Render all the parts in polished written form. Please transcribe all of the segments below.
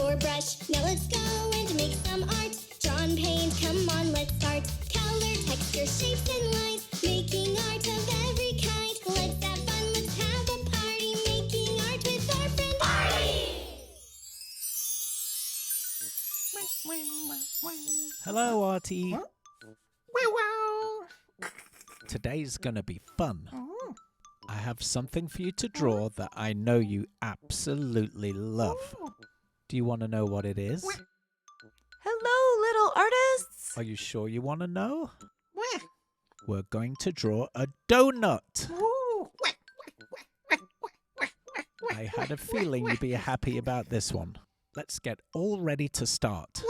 for brush. Now let's go and make some art. Drawn paint, come on, let's start. Color, texture, shapes, and lines. Making art of every kind. Let's have fun, let's have a party. Making art with our friend Artie. Hello, Artie. Today's gonna be fun. I have something for you to draw that I know you absolutely love. Do you want to know what it is? Hello, little artists! Are you sure you want to know? We're going to draw a donut. I had a feeling you'd be happy about this one. Let's get all ready to start.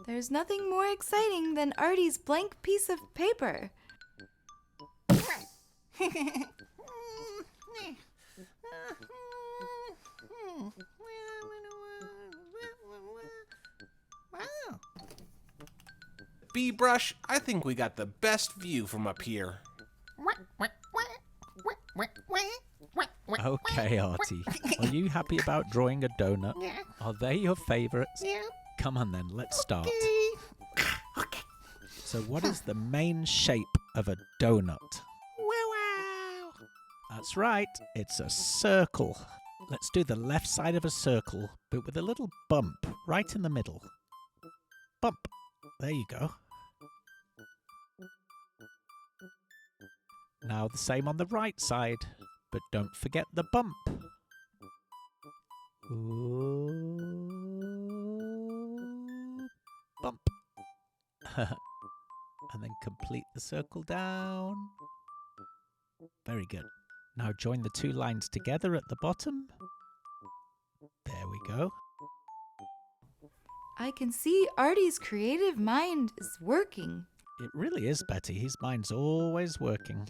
There's nothing more exciting than Artie's blank piece of paper. B-brush, I think we got the best view from up here. Okay, Artie. Are you happy about drawing a donut? Yeah. Are they your favorites? Yeah. Come on then, let's start. Okay. So what is the main shape of a donut? Wow. That's right, it's a circle. Let's do the left side of a circle, but with a little bump right in the middle. Bump. There you go. Now the same on the right side, but don't forget the bump. Ooh. Bump. And then complete the circle down. Very good. Now join the two lines together at the bottom. There we go. I can see Artie's creative mind is working. It really is, Betty. His mind's always working.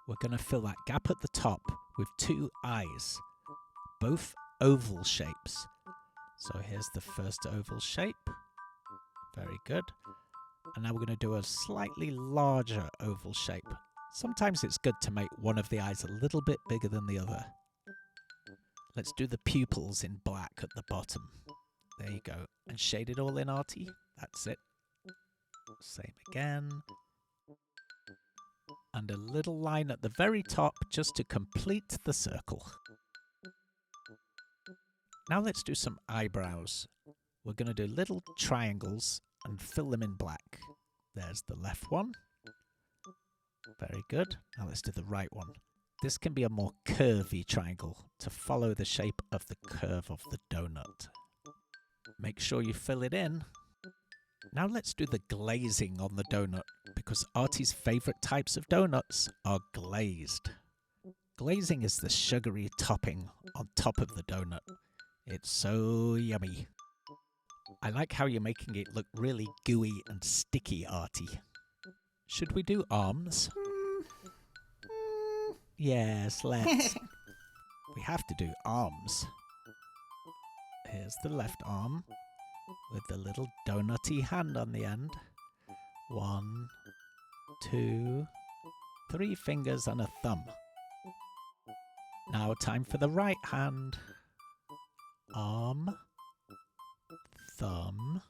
We're going to fill that gap at the top with two eyes, both oval shapes. So here's the first oval shape. Very good. And now we're going to do a slightly larger oval shape. Sometimes it's good to make one of the eyes a little bit bigger than the other. Let's do the pupils in black at the bottom. There you go. And shade it all in, Artie. That's it. Same again. And a little line at the very top just to complete the circle. Now let's do some eyebrows. We're going to do little triangles and fill them in black. There's the left one. Very good. Now let's do the right one. This can be a more curvy triangle to follow the shape of the curve of the donut. Make sure you fill it in. Now let's do the glazing on the donut, because Artie's favourite types of donuts are glazed. Glazing is the sugary topping on top of the donut. It's so yummy. I like how you're making it look really gooey and sticky, Artie. Should we do arms? Yes, let's. We have to do arms. Here's the left arm with the little donutty hand on the end. 1, 2, 3 fingers and a thumb. Now time for the right hand. Arm, thumb,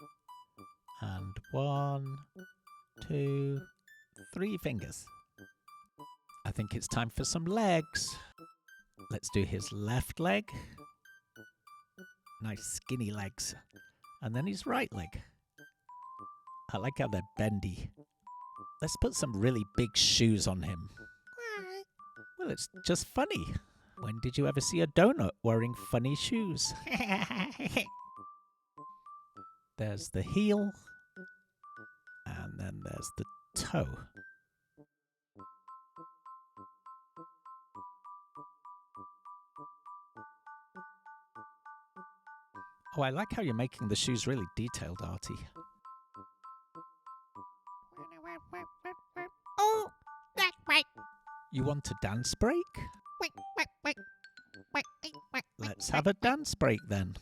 and 1, 2, 3 fingers. I think it's time for some legs. Let's do his left leg. Nice skinny legs. And then his right leg. I like how they're bendy. Let's put some really big shoes on him. Well, it's just funny. When did you ever see a donut wearing funny shoes? There's the heel. And then there's the toe. Oh, I like how you're making the shoes really detailed, Artie. Oh, that's right. You want a dance break? Wait. Let's have a dance break then.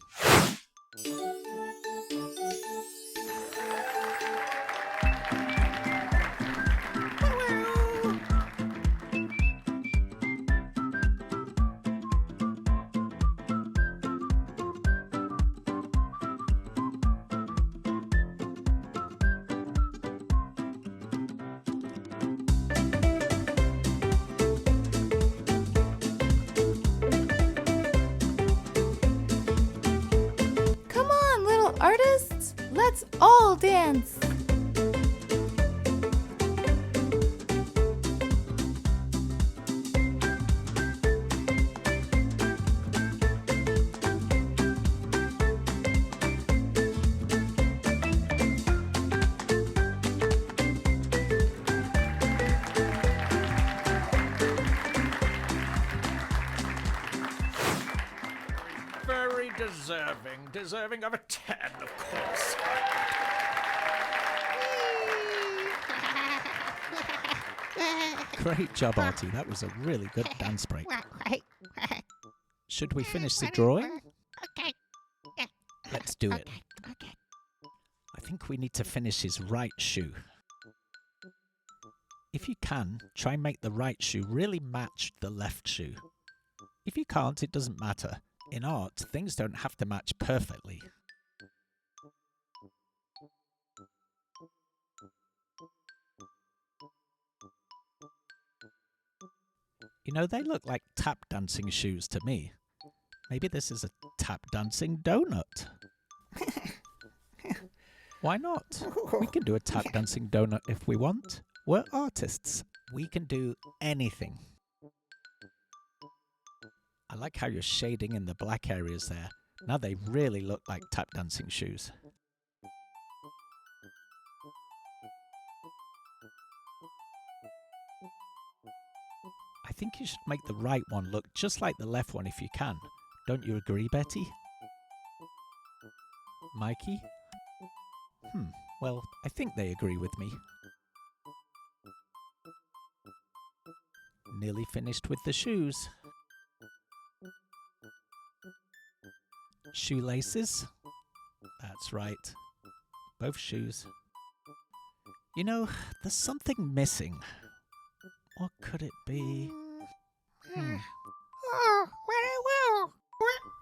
Let's all dance. Very deserving of a 10, of course. Great job, Artie. That was a really good dance break. Should we finish the drawing? Okay. Let's do it. Okay. I think we need to finish his right shoe. If you can, try and make the right shoe really match the left shoe. If you can't, it doesn't matter. In art, things don't have to match perfectly. You know, they look like tap dancing shoes to me. Maybe this is a tap dancing donut. Why not? We can do a tap dancing donut if we want. We're artists. We can do anything. I like how you're shading in the black areas there. Now they really look like tap dancing shoes. I think you should make the right one look just like the left one if you can. Don't you agree, Betty? Mikey? Well, I think they agree with me. Nearly finished with the shoes. Shoelaces? That's right. Both shoes. You know, there's something missing. What could it be? Oh, very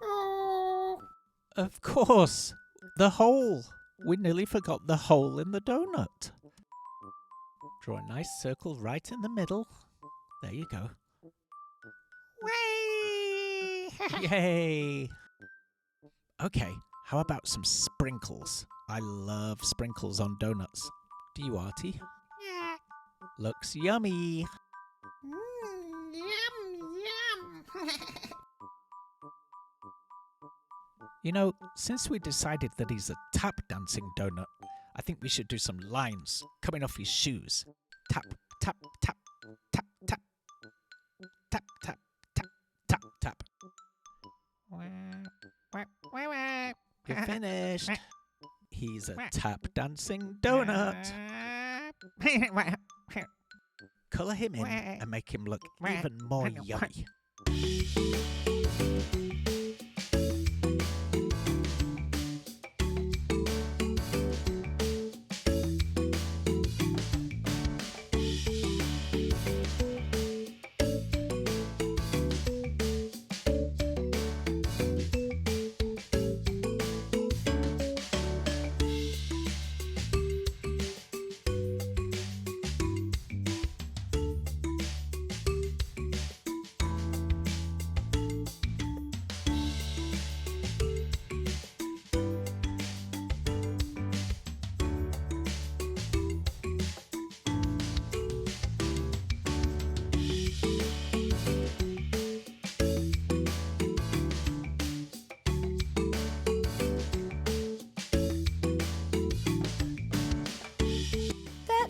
well. Of course! The hole! We nearly forgot the hole in the donut. Draw a nice circle right in the middle. There you go. Way. Yay! Okay, how about some sprinkles? I love sprinkles on donuts. Do you, Artie? Yeah. Looks yummy! Yum. You know, since we decided that he's a tap dancing donut, I think we should do some lines coming off his shoes. Tap, tap, tap, tap, tap. Tap, tap, tap, tap, tap. You're finished. He's a tap dancing donut. Colour him in and make him look even more yummy.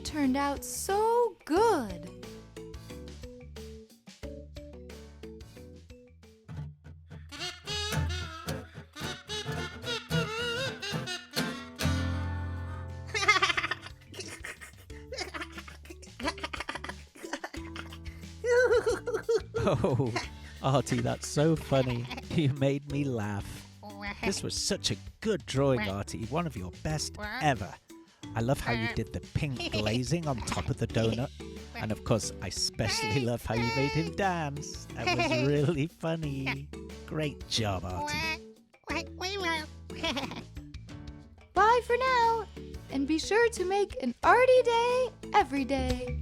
Turned out so good. Oh, Artie, that's so funny. You made me laugh. This was such a good drawing, Artie. One of your best ever. I love how you did the pink glazing on top of the donut. And of course, I especially love how you made him dance. That was really funny. Great job, Artie. Bye for now, and be sure to make an Artie day every day.